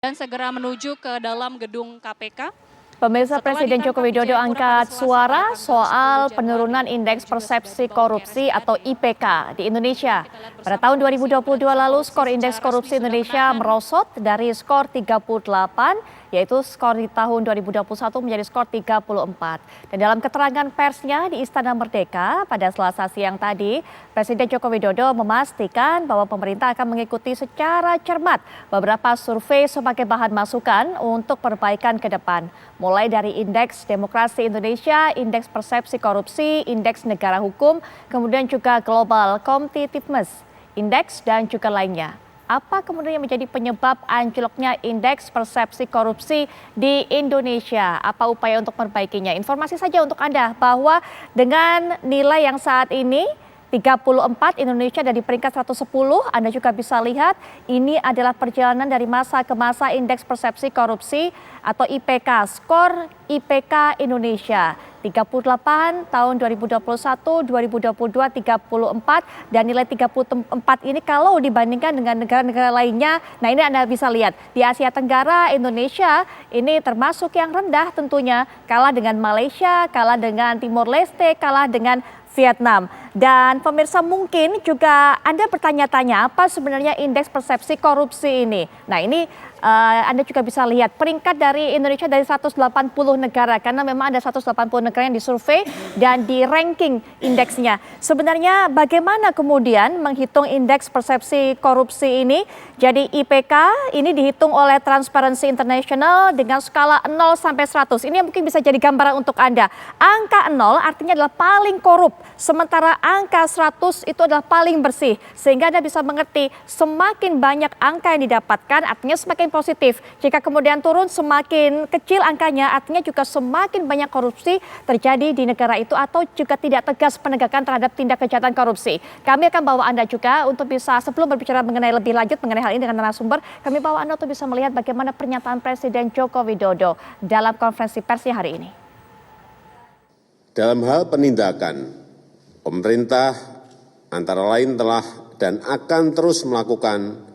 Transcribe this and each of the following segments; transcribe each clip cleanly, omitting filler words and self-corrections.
dan segera menuju ke dalam gedung KPK. Pemirsa, Presiden Joko Widodo angkat suara soal penurunan indeks persepsi korupsi atau IPK di Indonesia. Pada tahun 2022 lalu, skor indeks korupsi Indonesia merosot dari skor 38, yaitu skor di tahun 2021 menjadi skor 34. Dan dalam keterangan persnya di Istana Merdeka pada Selasa siang tadi, Presiden Joko Widodo memastikan bahwa pemerintah akan mengikuti secara cermat beberapa survei sebagai bahan masukan untuk perbaikan ke depan. Mulai dari Indeks Demokrasi Indonesia, Indeks Persepsi Korupsi, Indeks Negara Hukum, kemudian juga Global Competitiveness Index dan juga lainnya. Apa kemudian yang menjadi penyebab anjloknya indeks persepsi korupsi di Indonesia? Apa upaya untuk memperbaikinya? Informasi saja untuk Anda bahwa dengan nilai yang saat ini 34, Indonesia ada di peringkat 110. Anda juga bisa lihat ini adalah perjalanan dari masa ke masa indeks persepsi korupsi atau IPK, skor IPK Indonesia. 38 tahun 2021, 2022 34, dan nilai 34 ini kalau dibandingkan dengan negara-negara lainnya, nah ini Anda bisa lihat di Asia Tenggara Indonesia ini termasuk yang rendah tentunya, kalah dengan Malaysia, kalah dengan Timor Leste, kalah dengan Vietnam. Dan pemirsa mungkin juga Anda bertanya-tanya apa sebenarnya indeks persepsi korupsi ini. Nah ini Anda juga bisa lihat peringkat dari Indonesia dari 180 negara karena memang ada 180 negara yang disurvei dan di ranking indeksnya. Sebenarnya bagaimana kemudian menghitung indeks persepsi korupsi ini? Jadi IPK ini dihitung oleh Transparency International dengan skala 0 sampai 100. Ini mungkin bisa jadi gambaran untuk Anda. Angka 0 artinya adalah paling korup, sementara angka 100 itu adalah paling bersih. Sehingga Anda bisa mengerti semakin banyak angka yang didapatkan artinya semakin positif. Jika kemudian turun semakin kecil angkanya artinya juga semakin banyak korupsi terjadi di negara itu atau juga tidak tegas penegakan terhadap tindak kejahatan korupsi. Kami akan bawa Anda juga untuk bisa sebelum berbicara mengenai lebih lanjut mengenai hal ini dengan narasumber, kami bawa Anda untuk bisa melihat bagaimana pernyataan Presiden Joko Widodo dalam konferensi persnya hari ini. Dalam hal penindakan, pemerintah antara lain telah dan akan terus melakukan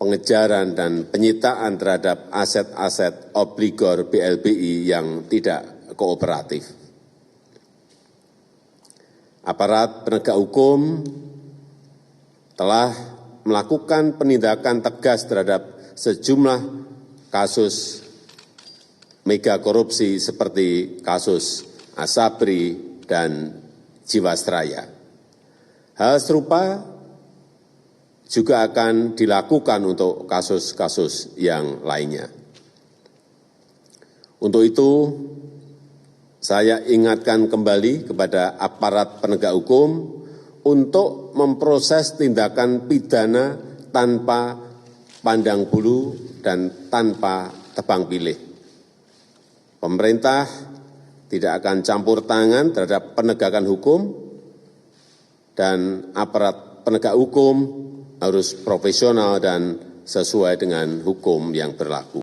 pengejaran dan penyitaan terhadap aset-aset obligor BLBI yang tidak kooperatif. Aparat penegak hukum telah melakukan penindakan tegas terhadap sejumlah kasus mega korupsi seperti kasus Asabri dan Jiwasraya. Hal serupa juga akan dilakukan untuk kasus-kasus yang lainnya. Untuk itu, saya ingatkan kembali kepada aparat penegak hukum untuk memproses tindakan pidana tanpa pandang bulu dan tanpa tebang pilih. Pemerintah tidak akan campur tangan terhadap penegakan hukum dan aparat penegak hukum harus profesional dan sesuai dengan hukum yang berlaku.